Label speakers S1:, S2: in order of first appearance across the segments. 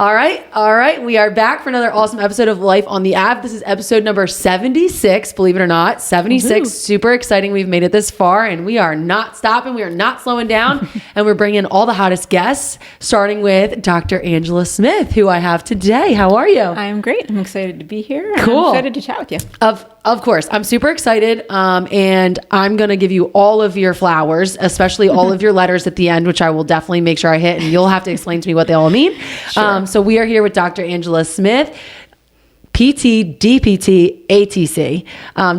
S1: All right. We are back for another awesome episode of Life on the App. This is episode number 76, believe it or not. 76, super exciting. We've made it this far and we are not stopping. We are not slowing down. And we're bringing all the hottest guests, starting with Dr. Angela Smith, who I have today. How are you?
S2: I'm great. I'm excited to be here.
S1: Cool.
S2: I'm excited to chat with you.
S1: Of course. I'm super excited. And I'm going to give you all of your flowers, especially all of your letters at the end, which I will definitely make sure I hit. And you'll have to explain to me what they all mean.
S2: Sure.
S1: So we are here with Dr. Angela Smith, PT, DPT, ATC.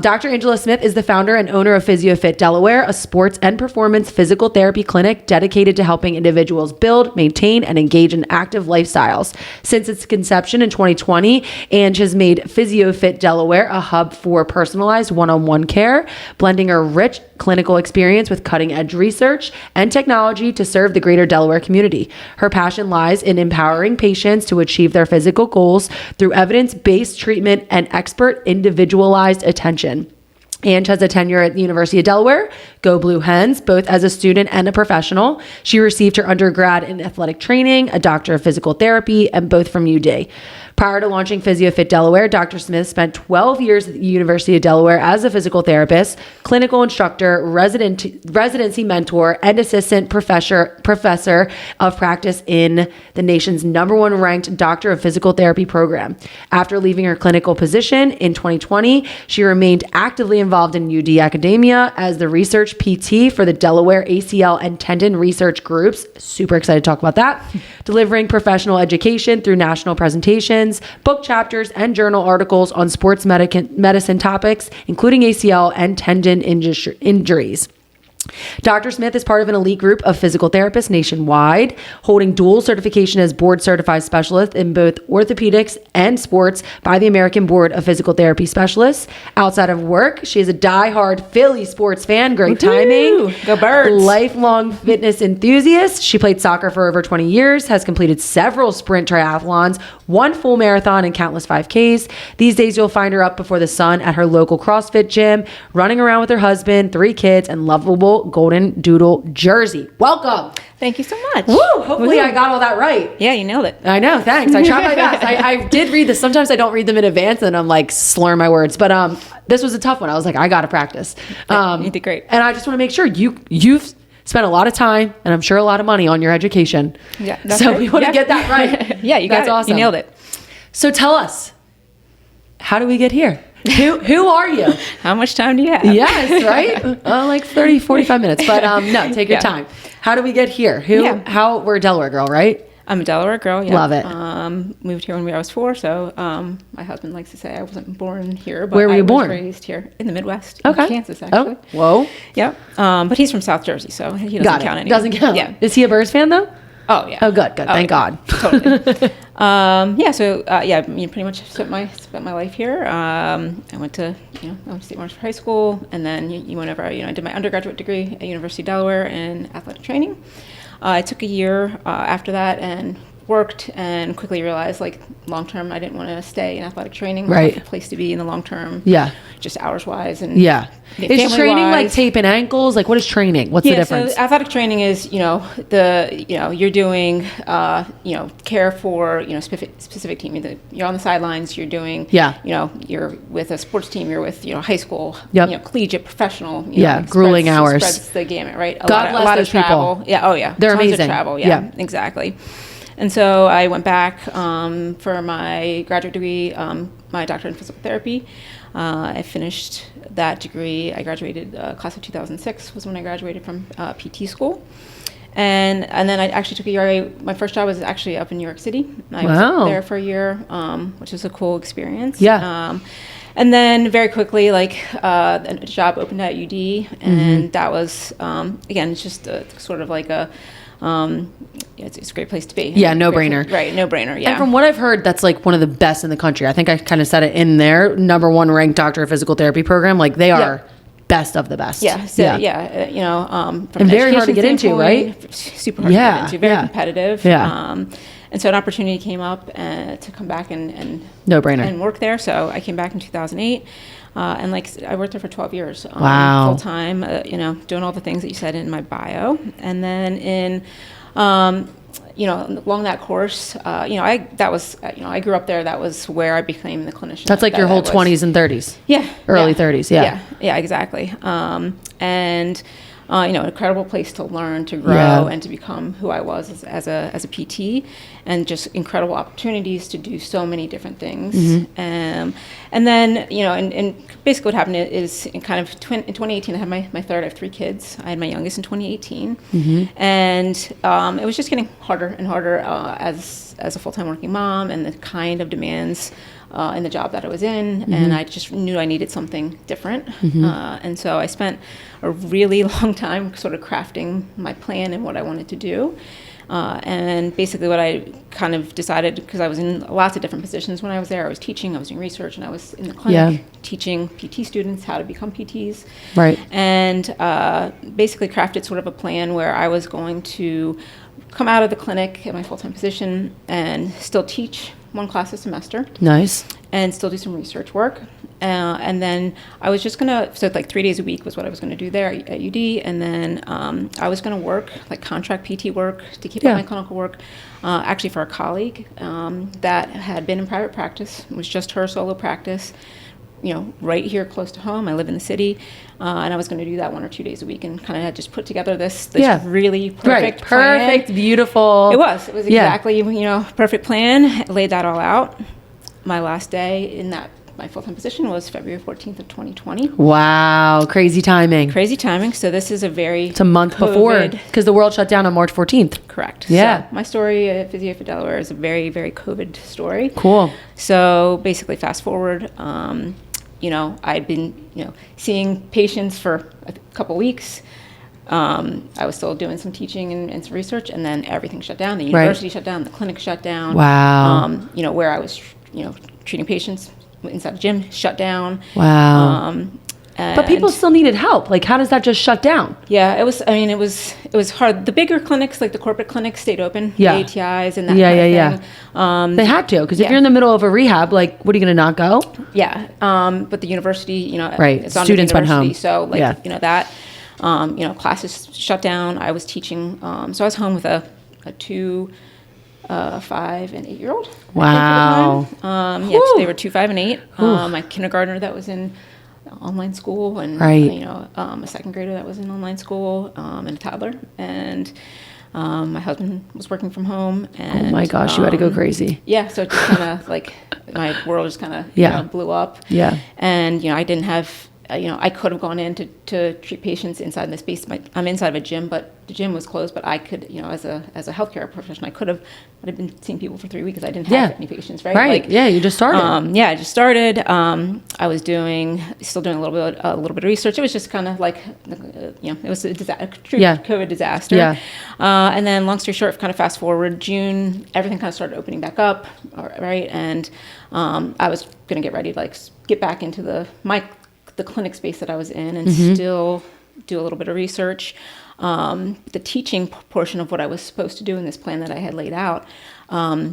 S1: Dr. Angela Smith is the founder and owner of PhysioFit Delaware, a sports and performance physical therapy clinic dedicated to helping individuals build, maintain, and engage in active lifestyles. Since its conception in 2020, Ange has made PhysioFit Delaware a hub for personalized one-on-one care, blending a rich clinical experience with cutting-edge research and technology to serve the greater Delaware community. Her passion lies in empowering patients to achieve their physical goals through evidence-based treatment and expert individualized attention. Ange has a tenure at the University of Delaware, Go Blue Hens, both as a student and a professional. She received her undergrad in athletic training, a doctor of physical therapy, and both from UD. Prior to launching PhysioFit Delaware, Dr. Smith spent 12 years at the University of Delaware as a physical therapist, clinical instructor, residency mentor, and assistant professor of practice in the nation's #1 ranked Doctor of Physical Therapy program. After leaving her clinical position in 2020, she remained actively involved in UD academia as the research PT for the Delaware ACL and tendon research groups. Super excited to talk about that. Delivering professional education through national presentations, book chapters, and journal articles on sports medicine topics, including ACL and tendon injuries. Dr. Smith is part of an elite group of physical therapists nationwide, holding dual certification as board certified specialist in both orthopedics and sports by the American Board of Physical Therapy Specialists. Outside of work, she is a diehard Philly sports fan, great timing,
S2: Go Birds,
S1: lifelong fitness enthusiast. She played soccer for over 20 years, has completed several sprint triathlons, one full marathon, and countless 5Ks. These days, you'll find her up before the sun at her local CrossFit gym, running around with her husband, 3 kids, and lovable golden doodle jersey. Welcome.
S2: Thank you so much.
S1: Woo! Hopefully I got all that right.
S2: Yeah, you nailed it.
S1: I know. Thanks. I tried my best. I did read this. Sometimes I don't read them in advance and I'm like slurring my words. But this was a tough one. I was like, I got to practice.
S2: You did great.
S1: And I just want to make sure you've spent a lot of time and I'm sure a lot of money on your education.
S2: Yeah. That's
S1: so
S2: right.
S1: we want to get that right.
S2: Yeah, you got
S1: That's
S2: it.
S1: Awesome.
S2: You nailed it.
S1: So tell us, how do we get here? Who are you?
S2: How much time do you have?
S1: Yes, right? Like 30, 45 minutes. But no, take your time. How do we get here? We're a Delaware girl, right?
S2: I'm a Delaware girl. Yeah.
S1: Love it.
S2: Moved here when I was 4. So my husband likes to say I wasn't born here, but
S1: where were you born?
S2: I was raised here in the Midwest,
S1: okay.
S2: in Kansas, actually.
S1: Oh, whoa.
S2: Yeah. But he's from South Jersey, so he doesn't count anymore.
S1: Doesn't count.
S2: Yeah.
S1: Is he a Bears fan though?
S2: Oh yeah.
S1: Oh good. Thank God.
S2: Totally. Pretty much spent my life here. I went to St. Lawrence for high school, and then I did my undergraduate degree at University of Delaware in athletic training. I took a year after that and worked and quickly realized like long term I didn't want to stay in athletic training.
S1: Right.
S2: A place to be in the long term.
S1: Yeah.
S2: Just hours wise and
S1: Is training like taping ankles? Like what is training? What's the difference?
S2: So athletic training is you're doing care for specific team. You're on the sidelines. You're doing you're with a sports team. You're with high school.
S1: Yep.
S2: Collegiate, professional.
S1: Grueling hours.
S2: Spreads the gamut, right?
S1: God bless
S2: a lot
S1: those
S2: of travel.
S1: people.
S2: Yeah. Oh yeah.
S1: They're
S2: Tons
S1: amazing.
S2: Of travel. Yeah. Exactly. And so I went back for my graduate degree, my doctorate in physical therapy. I finished that degree. I graduated, class of 2006 was when I graduated from PT school. And then I actually took a year. My first job was actually up in New York City. I was there for a year, which was a cool experience.
S1: Yeah.
S2: And then very quickly, a job opened at UD, and that was, again, it's just sort of like a, it's a great place to be.
S1: Yeah, no brainer.
S2: Right, no brainer, yeah.
S1: And from what I've heard, that's like one of the best in the country. I think I kind of said it in there, #1 ranked doctor of physical therapy program. Like they are best of the best.
S2: Yeah, so, from
S1: and very hard to get into, right?
S2: Super hard to get into, very competitive.
S1: Yeah.
S2: And so an opportunity came up to come back and
S1: no brainer
S2: and work there. So I came back in 2008. And I worked there for 12 years,
S1: wow.
S2: full time, doing all the things that you said in my bio. And then along that course, I grew up there. That was where I became the clinician.
S1: That's like your whole 20s and 30s.
S2: Yeah.
S1: Early 30s. Yeah.
S2: Yeah, exactly. Incredible place to learn, to grow, and to become who I was as a PT, and just incredible opportunities to do so many different things. And then, and basically what happened is in 2018, I had my third. I have 3 kids. I had my youngest in 2018. And it was just getting harder and harder as a full-time working mom, and the kind of demands in the job that I was in, and I just knew I needed something different. And so I spent a really long time sort of crafting my plan and what I wanted to do. And basically what I kind of decided, because I was in lots of different positions when I was there. I was teaching, I was doing research, and I was in the clinic teaching PT students how to become PTs. Right. And basically crafted sort of a plan where I was going to come out of the clinic at my full-time position and still teach 1 class a semester. Nice. And still do some research work. And then I was just so like 3 days a week was what I was going to do there at UD. And then I was going to work, like contract PT work to keep up my clinical work, actually for a colleague that had been in private practice. It was just her solo practice, right here close to home. I live in the city. And I was going to do that 1 or 2 days a week, and kind of had just put together this really perfect plan. Perfect, beautiful. It was exactly, perfect plan. Laid that all out. My last day in my full-time position was February 14th of 2020.
S1: Wow. Crazy timing.
S2: So this is it's
S1: a month before, because the world shut down on March 14th.
S2: Correct. Yeah. So my story at PhysioFit Delaware is a very, very COVID story.
S1: Cool.
S2: So basically fast forward, I'd been, seeing patients for a couple weeks. I was still doing some teaching and some research, and then everything shut down. The university shut down, the clinic shut down.
S1: Wow.
S2: Where I was, treating patients inside the gym shut down.
S1: Wow. But people still needed help. Like, how does that just shut down?
S2: Yeah, it was hard. The bigger clinics, like the corporate clinics, stayed open. The ATIs and that kind of thing.
S1: They had to, because if you're in the middle of a rehab, like, what are you going to not go?
S2: Yeah. But the university, it's on
S1: students
S2: the
S1: went home.
S2: So classes shut down. I was teaching. So I was home with a 2, 5, and 8-year-old.
S1: Wow.
S2: They were 2, 5, and 8. My kindergartner that was in online school, and a second grader that was in online school, and a toddler. And my husband was working from home. And,
S1: oh my gosh, you had to go crazy.
S2: Yeah, so it just kind of like my world just kind of blew up. Yeah. And I didn't have. I could have gone in to treat patients inside the space. I'm inside of a gym, but the gym was closed. But I could, as a healthcare professional, I'd have been seeing people for 3 weeks because I didn't have any patients, right?
S1: Right. You just started.
S2: I just started. I was still doing a little bit of research. It was just kind of like, it was a true COVID disaster. Yeah. And then, long story short, kind of fast forward, June, everything kind of started opening back up, right? And I was going to get ready to get back into the clinic space that I was in, and still do a little bit of research. The teaching portion of what I was supposed to do in this plan that I had laid out,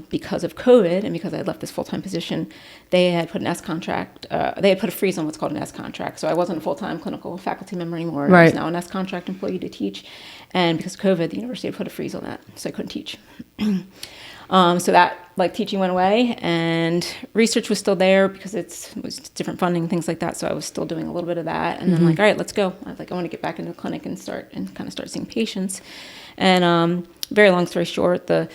S2: because of COVID and because I had left this full-time position, they had put an S contract. They had put a freeze on what's called an S contract. So I wasn't a full-time clinical faculty member anymore. Right. I was now an S contract employee to teach. And because of COVID, the university had put a freeze on that, so I couldn't teach. So that teaching went away, and research was still there because it was different funding, things like that. So I was still doing a little bit of that, and then all right, let's go. I want to get back into the clinic and start seeing patients. And very long story short, I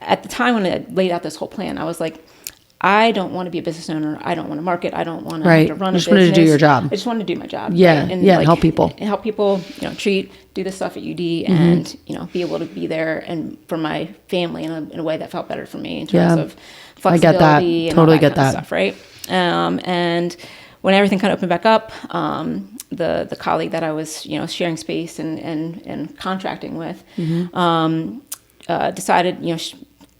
S2: at the time when I laid out this whole plan, I was like, I don't want to be a business owner. I don't want to market. I don't want to have to run a business.
S1: You just wanted to do your job.
S2: I just wanted to do my job.
S1: Yeah, right? And help people.
S2: Help people, treat, do this stuff at UD, and, be able to be there and for my family in a way that felt better for me in terms of flexibility. I get that.
S1: And totally get that.
S2: Stuff, right? And when everything kind of opened back up, the colleague that I was, sharing space and contracting with, decided,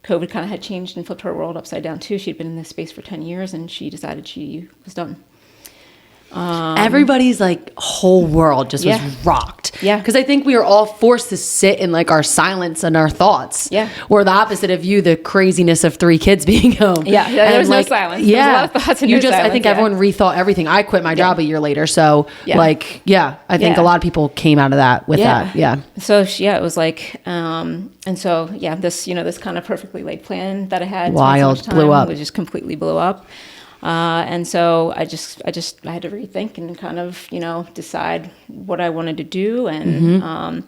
S2: COVID kind of had changed and flipped her world upside down too. She'd been in this space for 10 years, and she decided she was done.
S1: Everybody's like whole world just was rocked.
S2: Yeah.
S1: Because I think we are all forced to sit in like our silence and our thoughts.
S2: Yeah.
S1: Or the opposite of you, the craziness of 3 kids being home.
S2: Yeah. There was no silence.
S1: Yeah.
S2: There was a lot of thoughts and no silence,
S1: I think everyone rethought everything. I quit my job a year later. So I think a lot of people came out of that with that. Yeah.
S2: So it was like, and so, this, this kind of perfectly laid plan that I had.
S1: Wild, blew up.
S2: It just completely blew up. And so I had to rethink and kind of, decide what I wanted to do. And, I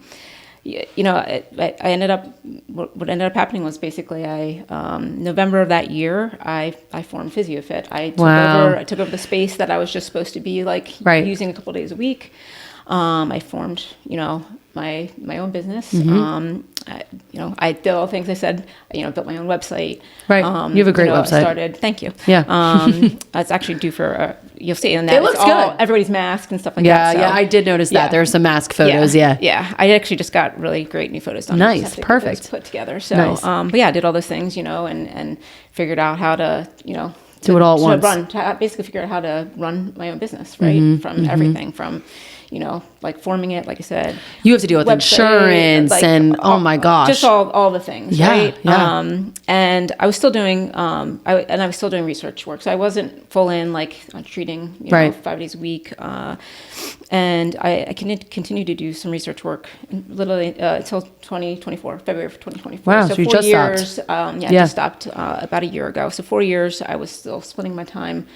S2: ended up, what ended up happening was basically November of that year, I formed PhysioFit. I took over the space that I was just supposed to be like using a couple of days a week. I formed, my own business. I did all the things I said, built my own website.
S1: Right. You have a great website.
S2: Thank you.
S1: Yeah.
S2: It's actually due for, you'll see in that.
S1: It looks good.
S2: Everybody's masked and stuff like that. So,
S1: yeah. I did notice that. There are some mask photos. Yeah.
S2: Yeah. I actually just got really great new photos done.
S1: Nice. Perfect.
S2: Put together. So, but I did all those things, and figured out how to,
S1: do it all at once.
S2: To basically figure out how to run my own business, right? From everything from, like forming it, like I said.
S1: You have to deal with insurance and oh my gosh.
S2: Just all the things, right?
S1: Yeah.
S2: And I was still doing, I was still doing research work. So I wasn't full in like treating, 5 days a week. And I continued to do some research work literally until February of 2024.
S1: Wow, so you
S2: 4
S1: just
S2: years,
S1: stopped.
S2: I just stopped about a year ago. So 4 years, I was still splitting my time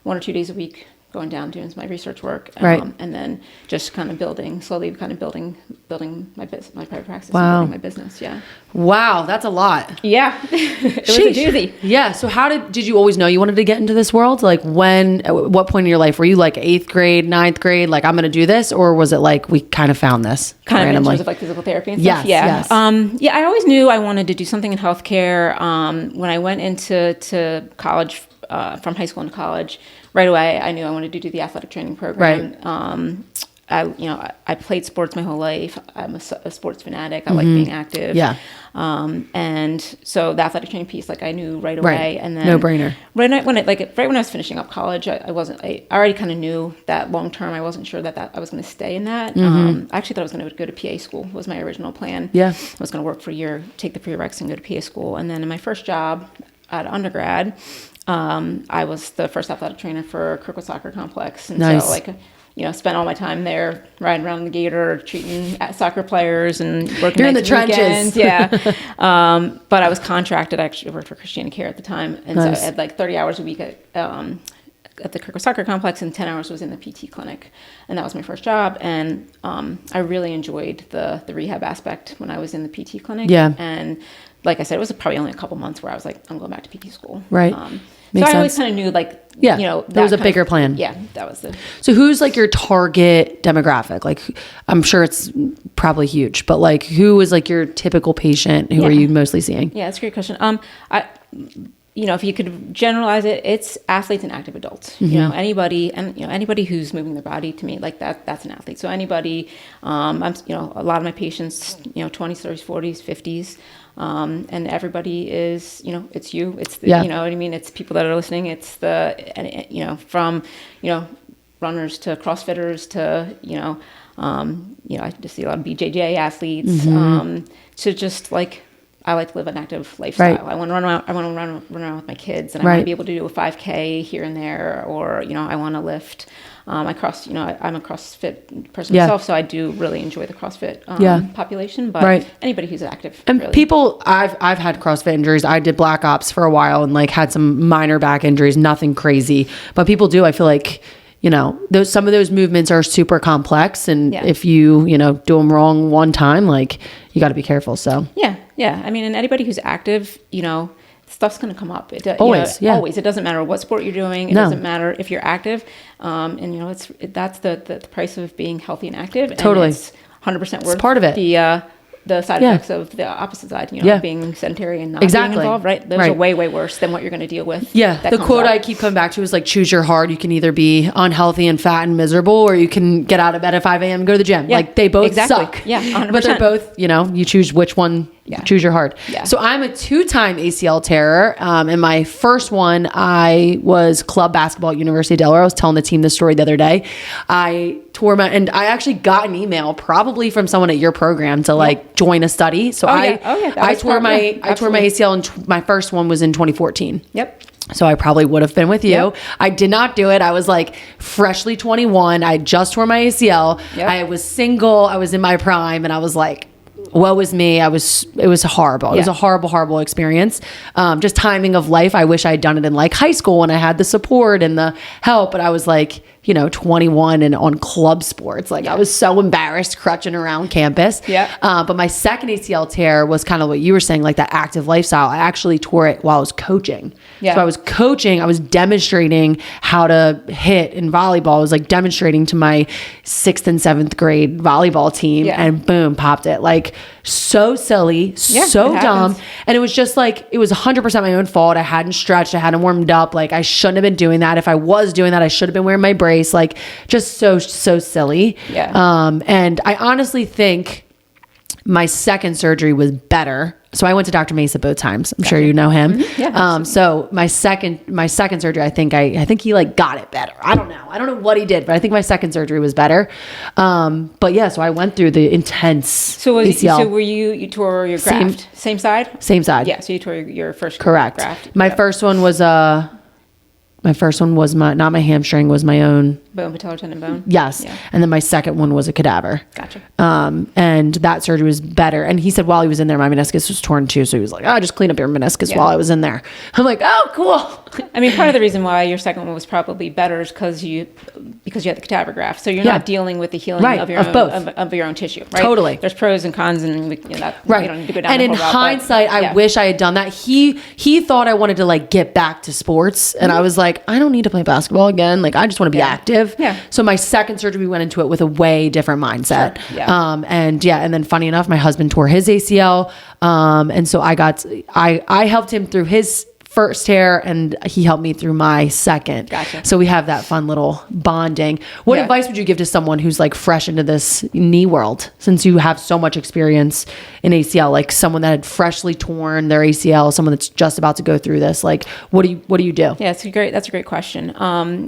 S2: 1 or 2 days a week, going down doing my research work, and then just kind of slowly building my business, my private practice, and building my business. Yeah.
S1: Wow, that's a lot.
S2: Yeah, it was a doozy.
S1: Yeah. So did you always know you wanted to get into this world? Like at what point in your life were you like 8th grade, 9th grade? Like I'm going to do this, or was it like we kind of found this
S2: kind
S1: randomly?
S2: of in terms of like physical therapy and stuff?
S1: Yes.
S2: I always knew I wanted to do something in healthcare. When I went into college, from high school into college, right away, I knew I wanted to do the athletic training program. Right. I played sports my whole life. I'm a sports fanatic. I like being active.
S1: Yeah.
S2: And so the athletic training piece, like I knew right away.
S1: Right.
S2: And then
S1: no brainer.
S2: Right when I was finishing up college, I already kind of knew that long term, I wasn't sure that I was going to stay in that. I actually thought I was going to go to PA school was my original plan.
S1: Yeah.
S2: I was going to work for a year, take the prereqs and go to PA school. And then in my first job at undergrad, I was the first athletic trainer for Kirkwood Soccer Complex. And
S1: nice.
S2: So spent all my time there riding around the gator, treating soccer players and working
S1: You're in the
S2: trenches.
S1: Weekends.
S2: Yeah. But I was contracted. I actually worked for Christiana Care at the time. And so I had like 30 hours a week at the Kirkwood Soccer Complex, and 10 hours was in the PT clinic. And that was my first job. And I really enjoyed the rehab aspect when I was in the PT clinic.
S1: Yeah.
S2: And like I said, it was probably only a couple months where I was like, I'm going back to PT school.
S1: Right.
S2: So I always kind of knew
S1: there was a bigger plan.
S2: Yeah, that was the.
S1: So who's like your target demographic? Like, I'm sure it's probably huge, but like who is like your typical patient? Who are you mostly seeing?
S2: Yeah, that's a great question. If you could generalize it, it's athletes and active adults. Anybody who's moving their body, to me, like that's an athlete. So anybody, a lot of my patients, 20s, 30s, 40s, 50s. And everybody is, it's you, it's the, you know what I mean? It's people that are listening. It's from, runners to CrossFitters to, I just see a lot of BJJ athletes, to just like, I like to live an active lifestyle. Right. I want to run around. I want to run around with my kids, and I want to be able to do a 5K here and there, or I want to lift. I'm a CrossFit person myself, so I do really enjoy the CrossFit population. But anybody who's active,
S1: and really. People, I've had CrossFit injuries. I did Black Ops for a while, and like had some minor back injuries, nothing crazy. But people do. I feel like. Some of those movements are super complex, and if you do them wrong one time, like you got to be careful. So
S2: yeah. I mean, and anybody who's active, stuff's going to come up.
S1: Always.
S2: It doesn't matter what sport you're doing. It doesn't matter if you're active. That's the price of being healthy and active.
S1: Totally,
S2: and it's 100% worth.
S1: It's part of it.
S2: The side effects of the opposite side, being sedentary and not being involved, right? Those are way, way worse than what you're going to deal with.
S1: Yeah. The quote I keep coming back to is like, choose your heart. You can either be unhealthy and fat and miserable, or you can get out of bed at 5 a.m. and go to the gym. Yeah, like they both suck.
S2: Yeah, 100%.
S1: But they're both, you choose which one Choose your heart.
S2: Yeah.
S1: So I'm a 2-time ACL tearer. In my first one, I was club basketball at University of Delaware. I was telling the team this story the other day. I tore and I actually got an email probably from someone at your program to like join a study. So I tore my ACL and my first one was in 2014.
S2: Yep.
S1: So I probably would have been with you.
S2: Yep.
S1: I did not do it. I was like freshly 21. I just tore my ACL.
S2: Yep.
S1: I was single. I was in my prime, and I was like, woe was me. It was horrible. It was a horrible experience. Just timing of life. I wish I had done it in like high school when I had the support and the help, but I was like, 21 and on club sports. Like I was so embarrassed crutching around campus.
S2: Yeah.
S1: But my second ACL tear was kind of what you were saying, like that active lifestyle. I actually tore it while I was coaching.
S2: Yeah.
S1: So I was coaching, I was demonstrating how to hit in volleyball. I was like demonstrating to my 6th and 7th grade volleyball team and boom, popped it. Like so silly, so dumb. And it was just like, it was 100% my own fault. I hadn't stretched, I hadn't warmed up. Like I shouldn't have been doing that. If I was doing that, I should have been wearing my brace. Like just so silly.
S2: Yeah.
S1: And I honestly think my second surgery was better. So I went to Dr. Mesa both times. I'm sure you know him.
S2: Mm-hmm. Yeah.
S1: So my second surgery, I think he like got it better. I don't know what he did, but I think my second surgery was better. But yeah, so I went through the intense ACL.
S2: So were you tore your graft? Same side?
S1: Same side.
S2: Yeah. So you tore your first
S1: Correct.
S2: graft.
S1: My first one was not my hamstring, was my own
S2: bone, patellar tendon bone.
S1: Yes.
S2: Yeah.
S1: And then my second one was a cadaver.
S2: Gotcha.
S1: And that surgery was better. And he said while he was in there, my meniscus was torn too. So he was like, just clean up your meniscus while I was in there. I'm like, oh, cool.
S2: I mean, part of the reason why your second one was probably better is because you had the cadaver graft. So you're not dealing with the healing of your own tissue, right?
S1: Totally.
S2: There's pros and cons, and we don't need to go down.
S1: And in hindsight, I wish I had done that. He thought I wanted to like get back to sports, and I was like, I don't need to play basketball again. Like I just want to be active.
S2: Yeah.
S1: So my second surgery, we went into it with a way different mindset.
S2: Sure. Yeah.
S1: And then funny enough, my husband tore his ACL. And so I helped him through his first tear, and he helped me through my second.
S2: Gotcha.
S1: So we have that fun little bonding. What advice would you give to someone who's like fresh into this knee world, since you have so much experience in ACL, like someone that had freshly torn their ACL, someone that's just about to go through this? Like, what do you do?
S2: Yeah, that's a great question.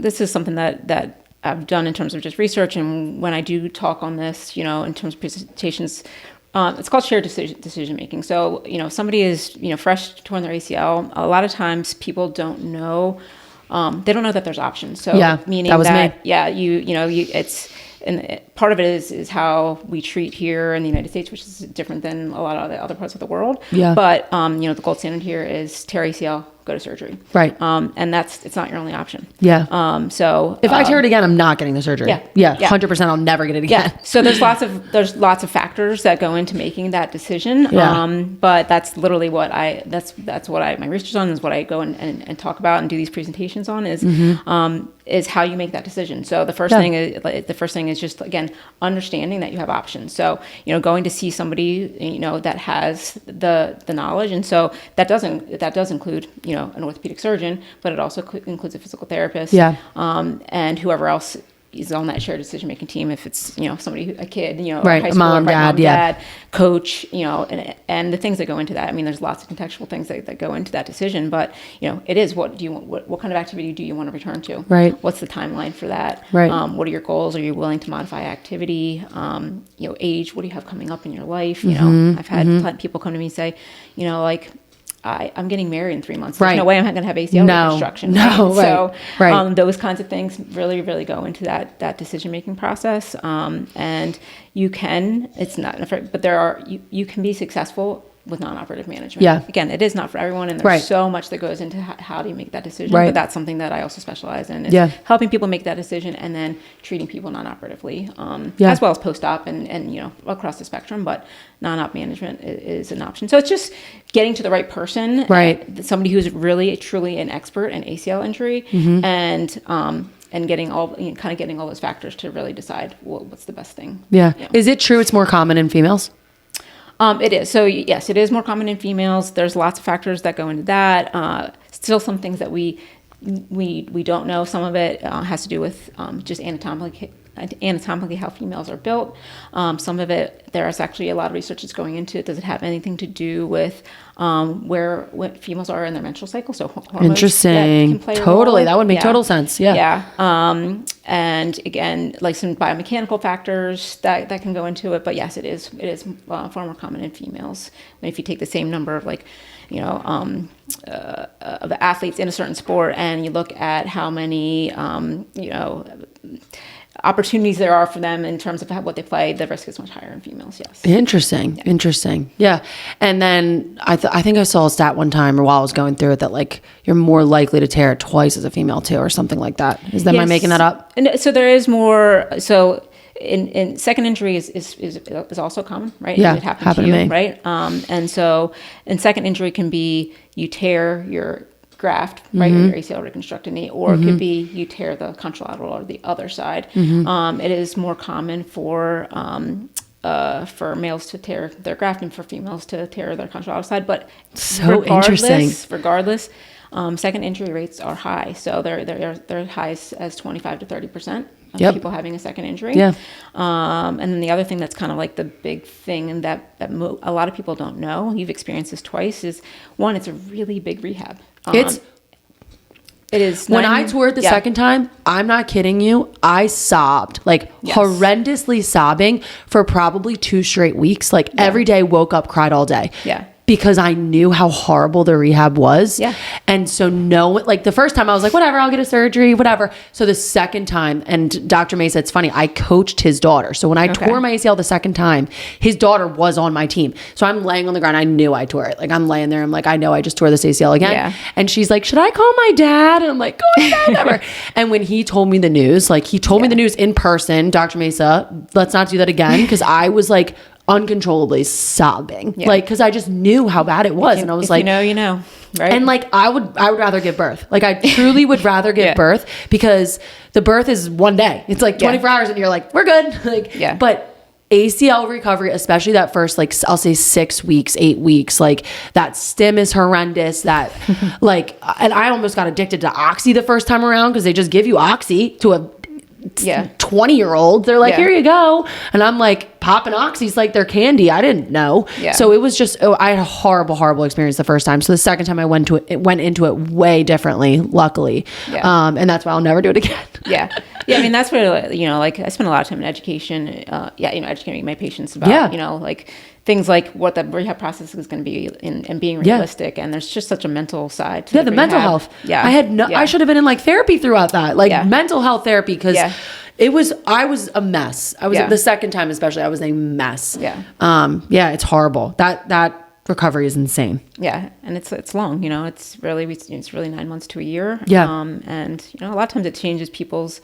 S2: This is something that I've done in terms of just research, and when I do talk on this, in terms of presentations, it's called shared decision making. So, somebody is, fresh torn their ACL. A lot of times people don't know, they don't know that there's options. So meaning
S1: that was me.
S2: It's, and part of it is how we treat here in the United States, which is different than a lot of the other parts of the world.
S1: Yeah.
S2: But, the gold standard here is tear ACL, go to surgery.
S1: Right.
S2: And it's not your only option.
S1: Yeah.
S2: So
S1: if I tear it again, I'm not getting the surgery.
S2: Yeah.
S1: 100%. I'll never get it again.
S2: Yeah. So there's lots of factors that go into making that decision.
S1: Yeah.
S2: But that's literally what my research on is, what I go and talk about and do these presentations on is how you make that decision. So the first thing is just, again, understanding that you have options. So, going to see somebody, that has the knowledge. And so that does include, an orthopedic surgeon, but it also includes a physical therapist.
S1: Yeah.
S2: And whoever else is on that shared decision-making team. If it's, somebody, a kid,
S1: right.
S2: high school,
S1: mom, dad,
S2: coach, and the things that go into that. I mean, there's lots of contextual things that go into that decision, but, it is, what do you want, what kind of activity do you want to return to?
S1: Right.
S2: What's the timeline for that?
S1: Right.
S2: What are your goals? Are you willing to modify activity? Age, what do you have coming up in your life? I've had people come to me and say, I'm getting married in 3 months. There's no way I'm going to have ACL reconstruction.
S1: No, right?
S2: So those kinds of things really, really go into that decision-making process. And you can, it's not, but you can be successful with non-operative management. Yeah. Again, it is not for everyone, and there's so much that goes into how do you make that decision. Right. But that's something that I also specialize in, is helping people make that decision and then treating people non-operatively, as well as post-op and across the spectrum. But non-op management is an option. So it's just getting to the right person, somebody who's really, truly an expert in ACL injury, and getting all those factors to really decide what's the best thing.
S1: Yeah. Is it true it's more common in females?
S2: It is. So yes, it is more common in females. There's lots of factors that go into that. Still some things that we we don't know. Some of it has to do with just anatomically how females are built. Some of it, there is actually a lot of research that's going into it. Does it have anything to do with what females are in their menstrual cycle? So hormones,
S1: interesting.
S2: can play a
S1: Totally.
S2: role.
S1: That would make total sense. Yeah.
S2: Yeah. And again, like some biomechanical factors that can go into it. But yes, it is far more common in females. If you take the same number of of the athletes in a certain sport, and you look at how many opportunities there are for them in terms of what they play, the risk is much higher in females. Yes.
S1: Interesting. Yeah. And then I think I saw a stat one time, or while I was going through it, that like you're more likely to tear it twice as a female too, or something like that. Am I making that up?
S2: And so there is more. So in second injury is also common, right?
S1: Yeah,
S2: it happened to
S1: me.
S2: Right? And so, and second injury can be you tear your graft, right, your ACL reconstructed knee, or it could be you tear the contralateral or the other side. It is more common for males to tear their graft and for females to tear their contralateral side. But
S1: so interesting.
S2: Regardless, second injury rates are high. So they're high as 25 to 30% of people having a second injury.
S1: Yeah.
S2: And then the other thing that's kind of like the big thing, and that a lot of people don't know, you've experienced this twice, is one, it's a really big rehab. It is.
S1: When I toured the second time, I'm not kidding you, I sobbed, horrendously sobbing for probably 2 straight weeks. Every day, woke up, cried all day.
S2: Yeah.
S1: Because I knew how horrible the rehab was.
S2: Yeah.
S1: And so the first time I was like, whatever, I'll get a surgery, whatever. So the second time, and Dr. Mesa, it's funny, I coached his daughter. So when I tore my ACL the second time, his daughter was on my team. So I'm laying on the ground. I knew I tore it. I'm laying there. I'm like, I know I just tore this ACL again.
S2: Yeah.
S1: And she's like, should I call my dad? And I'm like, go ahead, whatever. And when he told me the news, he told me the news in person, Dr. Mesa, let's not do that again. Because I was uncontrollably sobbing, because I just knew how bad it was. And I was like,
S2: you know, right? And
S1: I would rather give birth. I truly would rather give birth, because the birth is one day. It's 24 hours and you're like, we're good. But ACL recovery, especially that first, I'll say 6 weeks, 8 weeks, that stim is horrendous. That and I almost got addicted to Oxy the first time around, because they just give you Oxy to a 20-year-old. They're here you go. And I'm popping Oxys like they're candy. I didn't know. So it was just, I had a horrible experience the first time. So the second time I went into it way differently, luckily. And that's why I'll never do it again.
S2: I mean, that's where, I spend a lot of time in education, educating my patients about, things like what the rehab process is going to be and being realistic. And there's just such a mental side to
S1: the mental health. I should have been in therapy throughout that, mental health therapy, because I was a mess. The second time, especially, I was a mess. It's horrible. That recovery is insane.
S2: And it's long, it's really 9 months to a year. And a lot of times it changes people's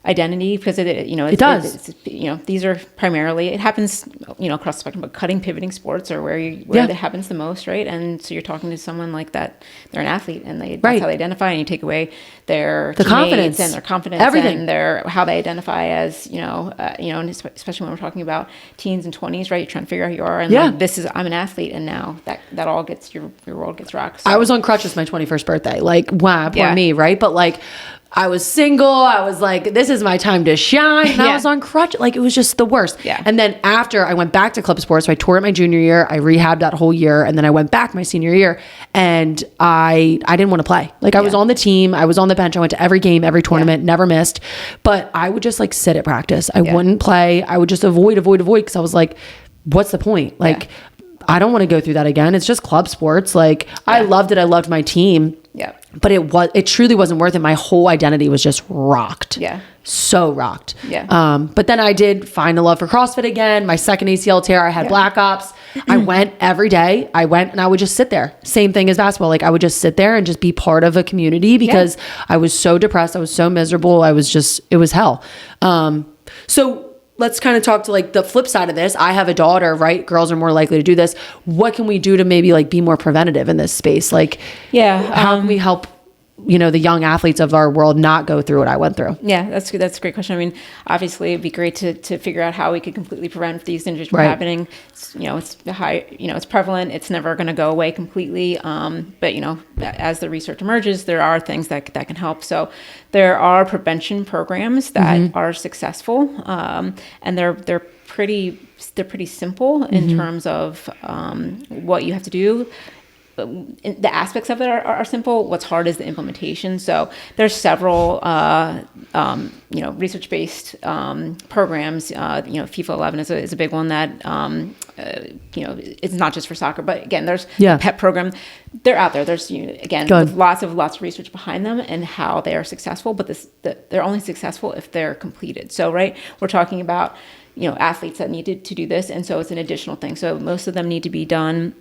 S2: identity, because it does. These are primarily, it happens across the spectrum, but cutting, pivoting sports are where it happens the most, right? And so you're talking to someone like that, they're an athlete, and that's how they identify, and you take away their
S1: confidence
S2: and their confidence, everything, and their how they identify as and especially when we're talking about teens and 20s, right? You're trying to figure out who you are, and I'm an athlete, and now that all gets your world gets rocked. So.
S1: I was on crutches my 21st birthday, wow, poor me, right? But I was single. I was this is my time to shine. And I was on crutch. It was just the worst. And then after I went back to club sports, so I tore it my junior year. I rehabbed that whole year. And then I went back my senior year, and I didn't want to play. I was on the team. I was on the bench. I went to every game, every tournament, never missed. But I would just sit at practice. I wouldn't play. I would just avoid. Because I was what's the point? I don't want to go through that again. It's just club sports. I loved it. I loved my team. But it truly wasn't worth it. My whole identity was just rocked. So rocked. But then I did find a love for CrossFit again. My second ACL tear, I had Black Ops. I went every day. I went and I would just sit there. Same thing as basketball. I would just sit there and just be part of a community, because I was so depressed. I was so miserable. It was hell. So let's kind of talk to the flip side of this. I have a daughter, right? Girls are more likely to do this. What can we do to maybe be more preventative in this space? How can we help the young athletes of our world not go through what I went through?
S2: Yeah, that's a great question. I mean, obviously it'd be great to figure out how we could completely prevent these injuries from happening. It's high, it's prevalent. It's never going to go away completely. But as the research emerges, there are things that can help. So there are prevention programs that are successful, and they're pretty simple in terms of what you have to do. The aspects of it are simple. What's hard is the implementation. So there's several, research-based programs. FIFA 11 is a big one that, it's not just for soccer, but again, there's a PEP program. They're out there. There's, with lots of research behind them and how they are successful, but they're only successful if they're completed. So, right, we're talking about athletes that need to do this. And so it's an additional thing. So most of them need to be done,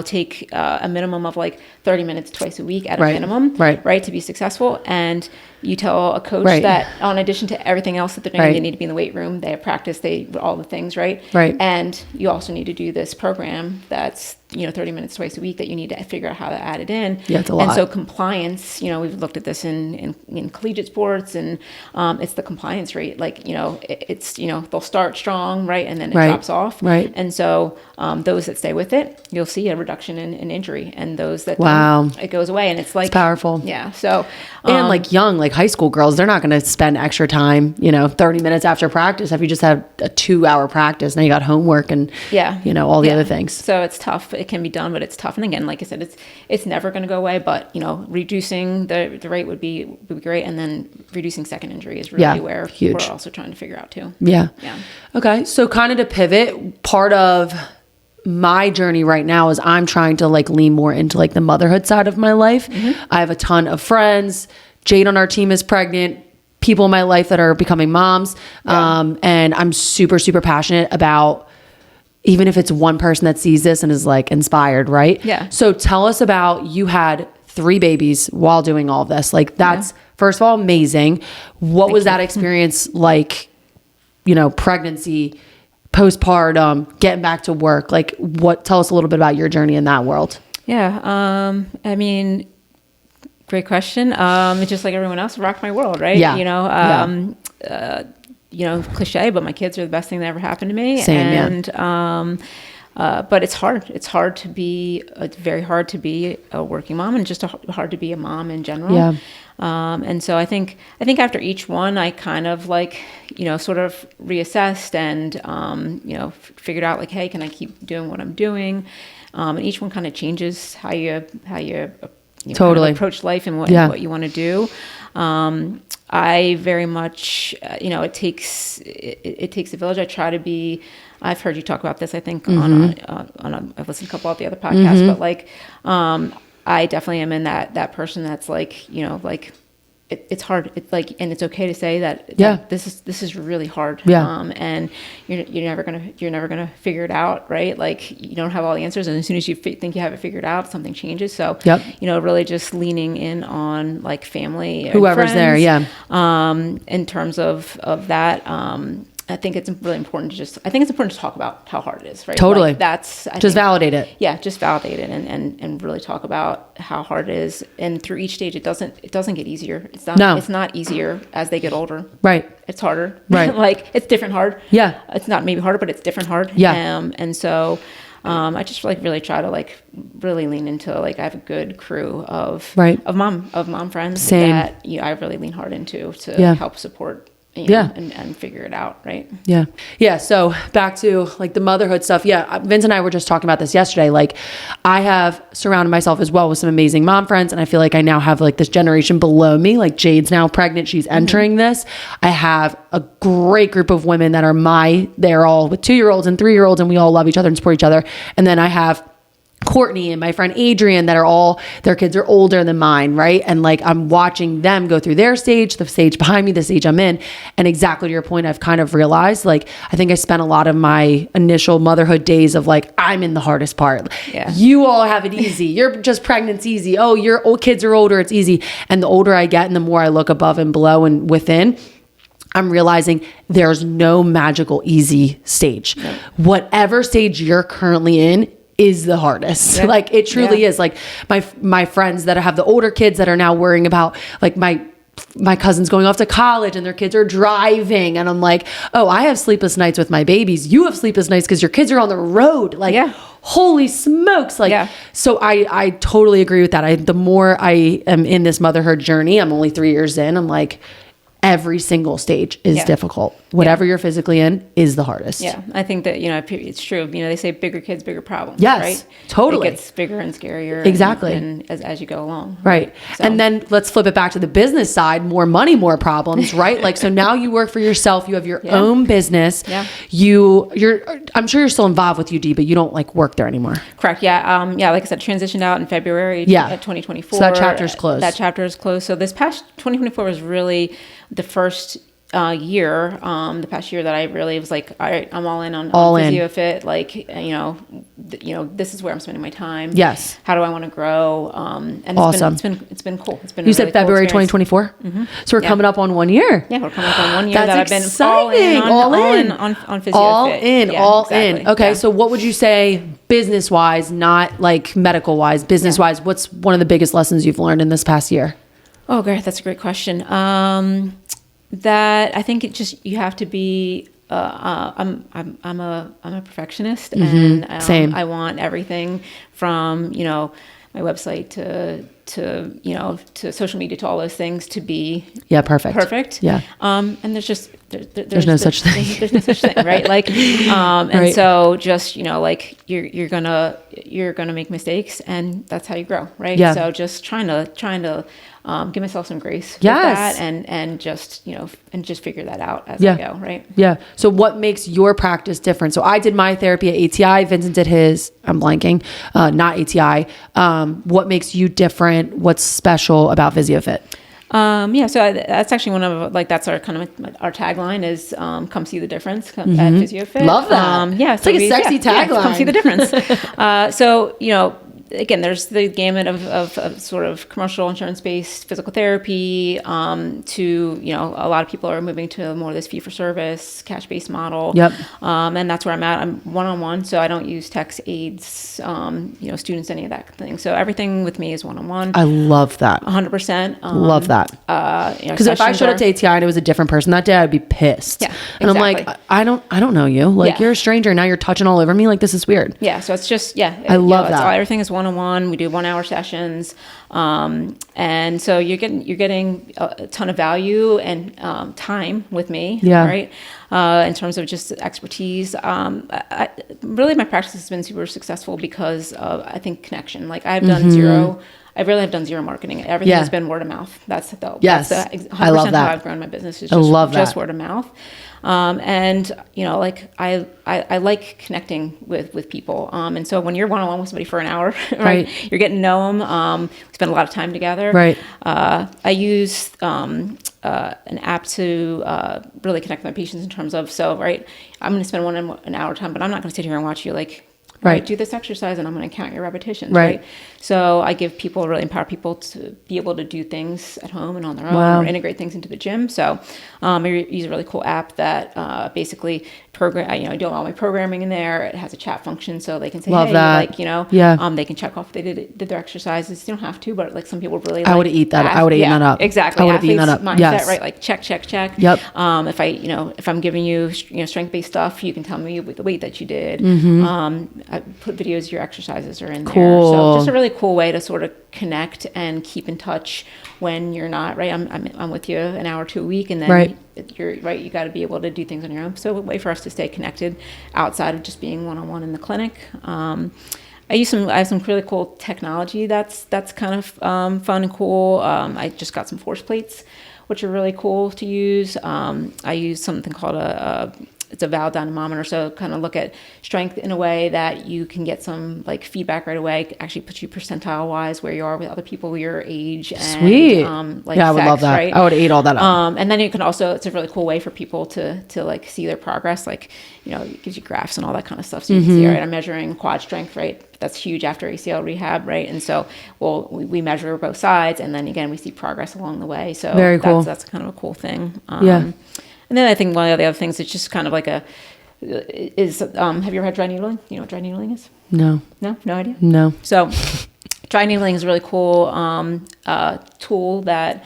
S2: take a minimum of like 30 minutes twice a week at a minimum, right, to be successful. And you tell a coach that in addition to everything else that they're doing, they need to be in the weight room, they have practice, all the things, right? And you also need to do this program that's 30 minutes twice a week that you need to figure out how to add it in.
S1: Yeah, it's a lot.
S2: And so compliance, we've looked at this in collegiate sports, and it's the compliance rate. Like, it's, they'll start strong, right? And then it drops off. Right. And so those that stay with it, you'll see a reduction in injury, and those that don't, it goes away. And it's like,
S1: it's powerful.
S2: Yeah. So,
S1: and like high school girls, they're not going to spend extra time, 30 minutes after practice. If you just have a 2-hour practice, now you got homework and, all the other things.
S2: So it's tough. It can be done, but it's tough. And again, like I said, it's never going to go away, but reducing the rate would be great. And then reducing second injury is really where we're also trying to figure out too.
S1: Yeah. Okay. So kind of to pivot, part of my journey right now is I'm trying to lean more into the motherhood side of my life. I have a ton of friends. Jade on our team is pregnant. People in my life that are becoming moms. And I'm super, super passionate about, even if it's one person that sees this and is inspired, right? Yeah. So tell us about, you had 3 babies while doing all of this. That's first of all, amazing. What was that experience like, pregnancy, postpartum, getting back to work? Tell us a little bit about your journey in that world.
S2: Yeah. I mean, great question. Just like everyone else, rocked my world, right? Cliche, but my kids are the best thing that ever happened to me. Same, but it's hard. It's very hard to be a working mom, and just hard to be a mom in general. Yeah. And so I think after each one, I kind of sort of reassessed and, figured out hey, can I keep doing what I'm doing? And each one kind of changes how you totally kind of approach life and what you want to do. I very much, it takes a village. I try to be, I've heard you talk about this, I think I've listened to a couple of the other podcasts, but I definitely am in that person that's it's hard. It's and it's okay to say that this is really hard. Yeah. And you're never gonna figure it out, right? You don't have all the answers, and as soon as you think you have it figured out, something changes. So really just leaning in on family,
S1: whoever's
S2: friends,
S1: there. Yeah.
S2: In terms of that, I think it's really important to talk about how hard it is, right?
S1: Totally.
S2: Validate it. Yeah, just validate it and really talk about how hard it is. And through each stage, it doesn't get easier. It's not easier as they get older. Right. It's harder. Right. It's different hard. Yeah. It's not maybe harder, but it's different hard. Yeah. And so I just really try to really lean into I have a good crew of mom friends that I really lean hard into to help support. And figure it out, right?
S1: Yeah. Yeah. So back to the motherhood stuff. Yeah. Vince and I were just talking about this yesterday. I have surrounded myself as well with some amazing mom friends. And I feel I now have this generation below me. Jade's now pregnant. She's entering this. I have a great group of women that are they're all with 2-year-olds and 3-year-olds, and we all love each other and support each other. And then I have Courtney and my friend Adrian that are their kids are older than mine, right? And I'm watching them go through their stage, the stage behind me, the stage I'm in. And exactly to your point, I've kind of realized, I think I spent a lot of my initial motherhood days of I'm in the hardest part. Yeah. You all have it easy. You're just pregnant, it's easy. Oh, your old kids are older, it's easy. And the older I get and the more I look above and below and within, I'm realizing there's no magical easy stage. No. Whatever stage you're currently in, is the hardest.
S2: Yeah.
S1: Like it truly is. Like my friends that have the older kids that are now worrying about like my cousin's going off to college and their kids are driving. And I'm like, oh, I have sleepless nights with my babies. You have sleepless nights because your kids are on the road. Like, holy smokes. Like, so I totally agree with that. The more I am in this motherhood journey, I'm only 3 years in, I'm like, every single stage is difficult. Whatever you're physically in is the hardest.
S2: Yeah. I think that, it's true. They say bigger kids, bigger problems.
S1: Yes,
S2: right?
S1: totally.
S2: It gets bigger and scarier.
S1: Exactly.
S2: And as you go along.
S1: Right. So. And then let's flip it back to the business side, more money, more problems, right? Like, so now you work for yourself, you have your own business. Yeah. I'm sure you're still involved with UD, but you don't like work there anymore.
S2: Correct. Yeah. Like I said, transitioned out in February 2024.
S1: So that chapter is closed.
S2: That chapter is closed. So this past 2024 was really the first year, the past year that I really was like, all right, I'm all in on PhysioFit. Like, this is where I'm spending my time.
S1: Yes.
S2: How do I want to grow? And
S1: awesome.
S2: It's been cool. It's been
S1: you said February 2024.
S2: Mm-hmm.
S1: So we're coming up on 1 year.
S2: Yeah, we're coming up on 1 year.
S1: That's
S2: that
S1: exciting.
S2: I've been all in on PhysioFit.
S1: All in. Okay. So what would you say business wise, not like medical wise, business wise, what's one of the biggest lessons you've learned in this past year?
S2: Oh, great. That's a great question. That I think you have to be. I'm a perfectionist, and
S1: Same.
S2: I want everything from my website to social media to all those things to be perfect. Yeah. And there's just there's
S1: no such thing.
S2: There's no such thing, right? Like, and so just like you're gonna make mistakes, and that's how you grow, right?
S1: Yeah.
S2: So just trying to give myself some grace with that and just figure that out as I go, right?
S1: Yeah. So what makes your practice different? So I did my therapy at ATI. Vincent did his, I'm blanking, not ATI. What makes you different? What's special about PhysioFit?
S2: So that's actually one of that's our kind of our tagline is come see the difference at PhysioFit.
S1: Love that.
S2: It's
S1: like a sexy tagline.
S2: Come see the difference. Again, there's the gamut of sort of commercial insurance-based physical therapy to, a lot of people are moving to more of this fee-for-service, cash-based model.
S1: Yep.
S2: And that's where I'm at. I'm one-on-one, so I don't use techs, aides, students, any of that thing. So everything with me is one-on-one.
S1: I love that.
S2: 100%.
S1: Love that. Because if I showed up to ATI and it was a different person that day, I'd be pissed. Yeah, and I'm like, I don't know you. Like, you're a stranger. Now you're touching all over me. Like, this is weird.
S2: Yeah. So it's just,
S1: I love that.
S2: Everything is one-on-one. We do 1 hour sessions. And so you're getting a ton of value and time with me. Yeah. Right. In terms of just expertise. Really, my practice has been super successful because of, I think, connection. Like I've done I really have done zero marketing. Everything has been word of mouth. That's 100%
S1: I love that.
S2: how I've grown my business. Is just word of mouth. And I like connecting with people. And so when you're one-on-one with somebody for an hour, right, you're getting to know them. We spend a lot of time together.
S1: Right.
S2: I use an app to really connect with my patients in terms of, I'm going to spend an hour time, but I'm not going to sit here and watch you do this exercise and I'm going to count your repetitions. Right. So I really empower people to be able to do things at home and on their own or integrate things into the gym. So I use a really cool app that basically I do all my programming in there. It has a chat function so they can say, they can check off if they did their exercises. You don't have to, but some people really
S1: I would eat that. I would have eaten that up.
S2: Exactly.
S1: I would have eaten that up.
S2: Mindset, right? Like check.
S1: Yep.
S2: If I'm giving you, strength-based stuff, you can tell me the weight that you did. I put videos of your exercises are in there. So just a really cool way to sort of connect and keep in touch when you're not, right? I'm with you an hour to a week and then you're right. You got to be able to do things on your own. So a way for us to stay connected outside of just being one-on-one in the clinic. I have some really cool technology that's kind of fun and cool. I just got some force plates, which are really cool to use. I use something called it's a valve dynamometer, so kind of look at strength in a way that you can get some feedback right away. Actually, puts you percentile wise where you are with other people your age. And,
S1: sweet. I would love that. Right? I would eat all that up.
S2: And then you can also, it's a really cool way for people to see their progress. It gives you graphs and all that kind of stuff. So you can see, right, I'm measuring quad strength, right? That's huge after ACL rehab, right? And so, we measure both sides, and then again, we see progress along the way. So very cool. That's kind of a cool thing. And then I think one of the other things, it's just kind of like is, have you ever had dry needling? You know what dry needling is?
S1: No.
S2: No idea.
S1: No.
S2: So dry needling is a really cool tool that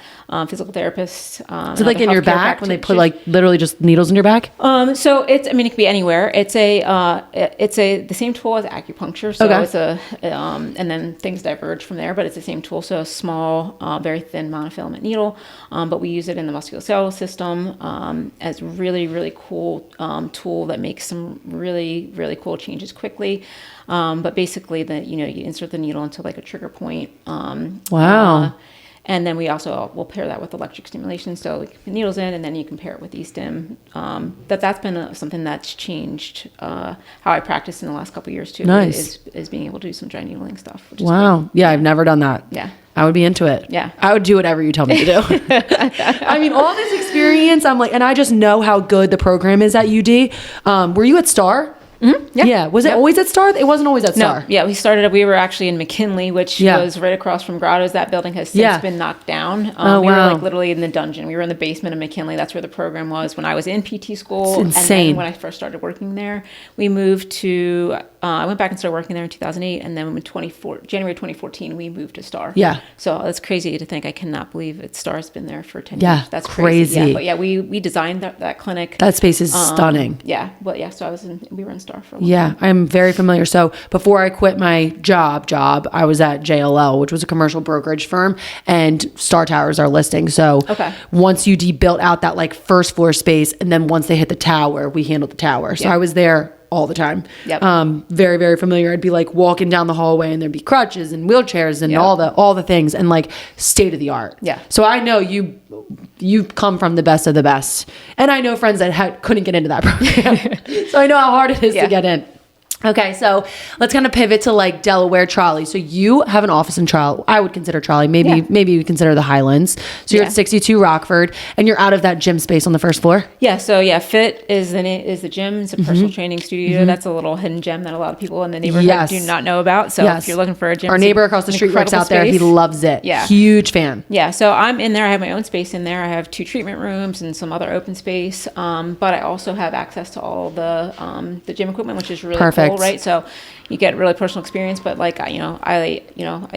S2: physical therapists.
S1: Is it like in your back when they put like literally just needles in your back?
S2: So it's, I mean, it could be anywhere. It's the same tool as acupuncture. So
S1: Okay.
S2: it's and then things diverge from there, but it's the same tool. So a small, very thin monofilament needle, but we use it in the musculoskeletal system as really, really cool tool that makes some really, really cool changes quickly. But basically, you insert the needle into like a trigger point.
S1: Wow.
S2: And then we'll pair that with electric stimulation. So we put needles in, and then you can pair it with e-stim. That's been something that's changed how I practice in the last couple of years too.
S1: Nice.
S2: Is being able to do some dry needling stuff. Which is
S1: Wow.
S2: cool.
S1: Yeah, I've never done that.
S2: Yeah.
S1: I would be into it.
S2: Yeah.
S1: I would do whatever you tell me to do. I mean, all this experience, I'm like, and I just know how good the program is at UD. Were you at Star?
S2: Mm-hmm.
S1: Yeah. Was it always at Star? It wasn't always at Star.
S2: No. Yeah, we were actually in McKinley, which was right across from Grotto's. That building has since been knocked down. We were like literally in the dungeon. We were in the basement of McKinley. That's where the program was when I was in PT school.
S1: It's insane.
S2: And then when I first started working there, we moved to, I went back and started working there in 2008. And then in January 2014, we moved to Star.
S1: Yeah.
S2: So it's crazy to think. I cannot believe it. Star's been there for 10
S1: Yeah,
S2: years. That's
S1: crazy.
S2: Yeah, but yeah, we designed that clinic.
S1: That space is stunning.
S2: Yeah. But yeah, so we were in Star for a while.
S1: Yeah, I'm very familiar. So before I quit my job, I was at JLL, which was a commercial brokerage firm, and Star Towers are listing. So once UD built out that like first floor space, and then once they hit the tower, we handled the tower. So I was there all the time.
S2: Yep.
S1: Very, very familiar. I'd be like walking down the hallway and there'd be crutches and wheelchairs and all the things, and like state of the art.
S2: Yeah.
S1: So I know you've come from the best of the best. And I know friends that couldn't get into that program. So I know how hard it is to get in. Okay, so let's kind of pivot to like Delaware Trolley. So you have an office in Trolley. I would consider Trolley. Maybe you would consider the Highlands. So you're at 62 Rockford, and you're out of that gym space on the first floor.
S2: Yeah. So Fit is the gym. It's a personal training studio. That's a little hidden gem that a lot of people in the neighborhood do not know about. So if you're looking for a gym,
S1: our neighbor across the street works out there. He loves it.
S2: Yeah.
S1: Huge fan.
S2: Yeah. So I'm in there. I have my own space in there. I have 2 treatment rooms and some other open space. But I also have access to all the gym equipment, which is really cool, right? So you get really personal experience, but like, I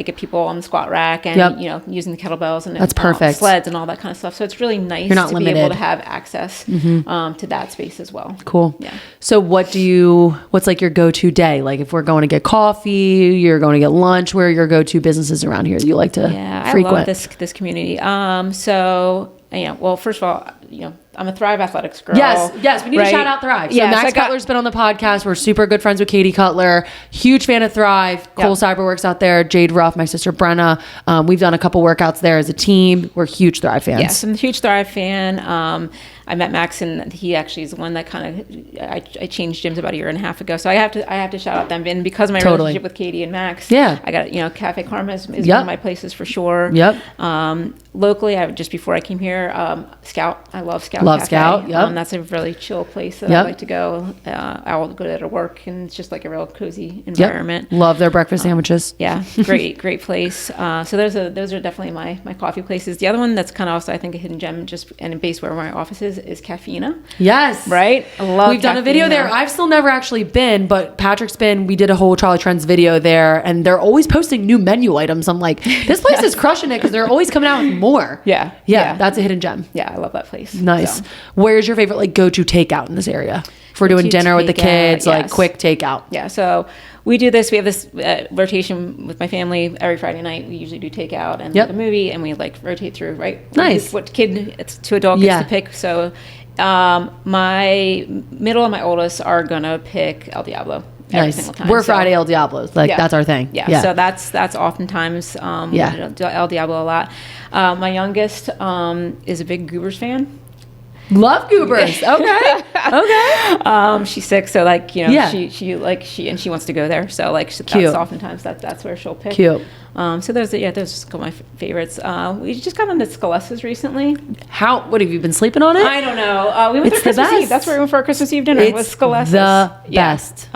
S2: get people on the squat rack and, using the kettlebells and
S1: that's perfect.
S2: Sleds and all that kind of stuff. So it's really nice to be able to have access to that space as well.
S1: Cool.
S2: Yeah.
S1: So what's like your go-to day? Like if we're going to get coffee, you're going to get lunch, where are your go-to businesses around here that you like to frequent?
S2: I love this community. Well, first of all, I'm a Thrive Athletics girl.
S1: Yes. We need to shout out Thrive. So Max Cutler's been on the podcast. We're super good friends with Katie Cutler. Huge fan of Thrive. Cole Cyberworks out there. Jade Ruff, my sister Brenna. We've done a couple workouts there as a team. We're huge Thrive fans.
S2: Yes, I'm a huge Thrive fan. I met Max, and he actually is the one that kind of I changed gyms about a year and a half ago. So I have to shout out them. And because of my relationship with Katie and Max, I got Cafe Karma is one of my places for sure. Locally, just before I came here, Scout. I love Scout.
S1: Love
S2: Cafe.
S1: Scout. Yep.
S2: That's a really chill place that I like to go. I'll go there to work, and it's just like a real cozy environment.
S1: Love their breakfast sandwiches.
S2: Yeah, great place. So those are definitely my coffee places. The other one that's kind of also I think a hidden gem, just and based where my office is Caffeina.
S1: Yes.
S2: Right? I love
S1: We've done a video there. I've still never actually been, but Patrick's been. We did a whole Trolley Trends video there, and they're always posting new menu items. I'm like, this place is crushing it because they're always coming out with more.
S2: Yeah.
S1: That's a hidden gem.
S2: Yeah, I love that place.
S1: Nice.
S2: So.
S1: Where's your favorite like go-to takeout in this area? If we're doing dinner with the kids, like quick takeout.
S2: Yeah, so we do this. We have this rotation with my family every Friday night. We usually do takeout and a movie, and we like rotate through. Right.
S1: Nice.
S2: What kid to adult gets to pick. So my middle and my oldest are gonna pick El Diablo. Every single time.
S1: We're Friday El Diablos. That's our thing.
S2: Yeah. So that's oftentimes El Diablo a lot. My youngest is a big Goobers fan.
S1: Love Goobers. Okay.
S2: She's 6, so like she wants to go there. So like that's oftentimes that's where she'll pick.
S1: Cute.
S2: So those are just a couple of my favorites. We just got into Scalessa's recently.
S1: What have you been sleeping on it?
S2: I don't know. We went for Christmas Eve. That's where we went for our Christmas Eve dinner. Was Scalessa's.
S1: The best.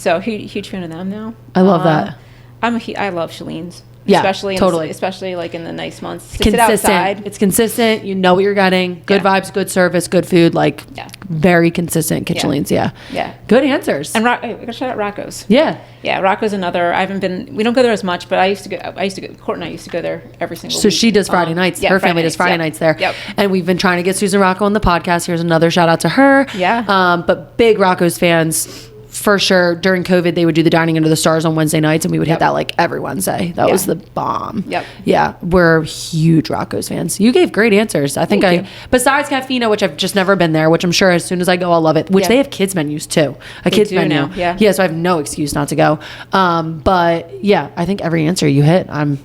S2: So huge fan of them now.
S1: I love that.
S2: I love Shalene's.
S1: Yeah,
S2: especially
S1: totally.
S2: especially like in the nice months. To
S1: Consistent.
S2: sit outside.
S1: It's consistent. You know what you're getting. Good
S2: Yeah.
S1: vibes, good service, good food. Like very consistent kitchen leans. Yeah.
S2: Yeah.
S1: Good answers.
S2: And I gotta shout out Rocco's.
S1: Yeah.
S2: Yeah, Rocco's another. I haven't been. We don't go there as much, but I used to go. Court and I used to go there every single
S1: So
S2: week.
S1: she does Friday nights.
S2: Yeah,
S1: Her
S2: Friday
S1: family does
S2: nights,
S1: Friday
S2: yep.
S1: nights there.
S2: Yep.
S1: And we've been trying to get Susan Rocco on the podcast. Here's another shout out to her.
S2: Yeah.
S1: But big Rocco's fans. For sure, during COVID, they would do the Dining Under the Stars on Wednesday nights, and we would hit that like every Wednesday. That was the bomb.
S2: Yep.
S1: Yeah, we're huge Rocco's fans. You gave great answers. I think
S2: Thank you.
S1: besides Cafino, which I've just never been there, which I'm sure as soon as I go, I'll love it. Which they have kids menus too. A kids
S2: do
S1: menu.
S2: now, yeah.
S1: Yeah, so I have no excuse not to go. But yeah, I think every answer you hit, I'm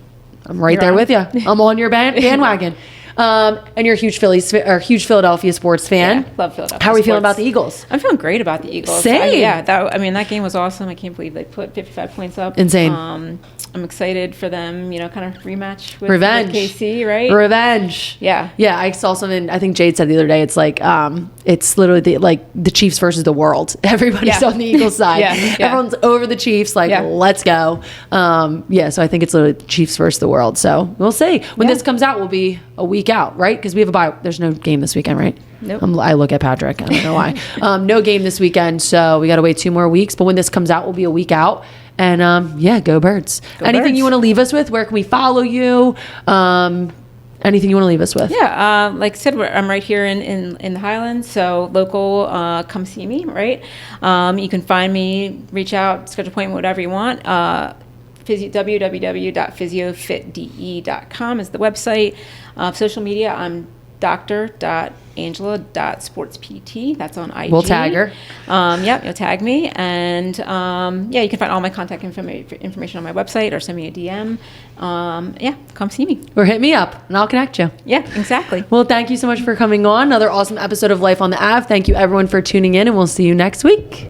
S1: right
S2: You're
S1: there
S2: on.
S1: with you. I'm on your bandwagon. And you're a huge huge Philadelphia sports fan.
S2: Yeah, love Philadelphia.
S1: How are we feeling
S2: sports.
S1: about the Eagles?
S2: I'm feeling great about the Eagles.
S1: Same.
S2: That game was awesome. I can't believe they put 55 points up.
S1: Insane.
S2: I'm excited for them, kind of rematch with
S1: Revenge.
S2: KC, right?
S1: Revenge.
S2: Yeah.
S1: Yeah, I saw something, I think Jade said the other day, it's like, it's literally the Chiefs versus the world. Everybody's
S2: Yeah.
S1: on the Eagles side.
S2: Yeah.
S1: Everyone's over the Chiefs, let's go. So I think it's literally Chiefs versus the world. So we'll see. When this comes out, we'll be a week out, right? Because we have a bye. There's no game this weekend, right?
S2: Nope.
S1: I look at Patrick. I don't know why. No game this weekend, so we got to wait 2 more weeks. But when this comes out, we'll be a week out. And go Birds. Anything
S2: Birds.
S1: you want to leave us with? Where can we follow you? Anything you want to leave us with?
S2: Yeah, like I said, I'm right here in the Highlands, so local, come see me, right? You can find me, reach out, schedule an appointment, whatever you want. www.physiofitde.com is the website. Social media, I'm dr.angela.sportspt. That's on IG.
S1: We'll tag her.
S2: You'll tag me. And you can find all my contact information on my website or send me a DM. Come see me.
S1: Or hit me up and I'll connect you.
S2: Yeah, exactly.
S1: Well, thank you so much for coming on. Another awesome episode of Life on the Ave. Thank you everyone for tuning in, and we'll see you next week.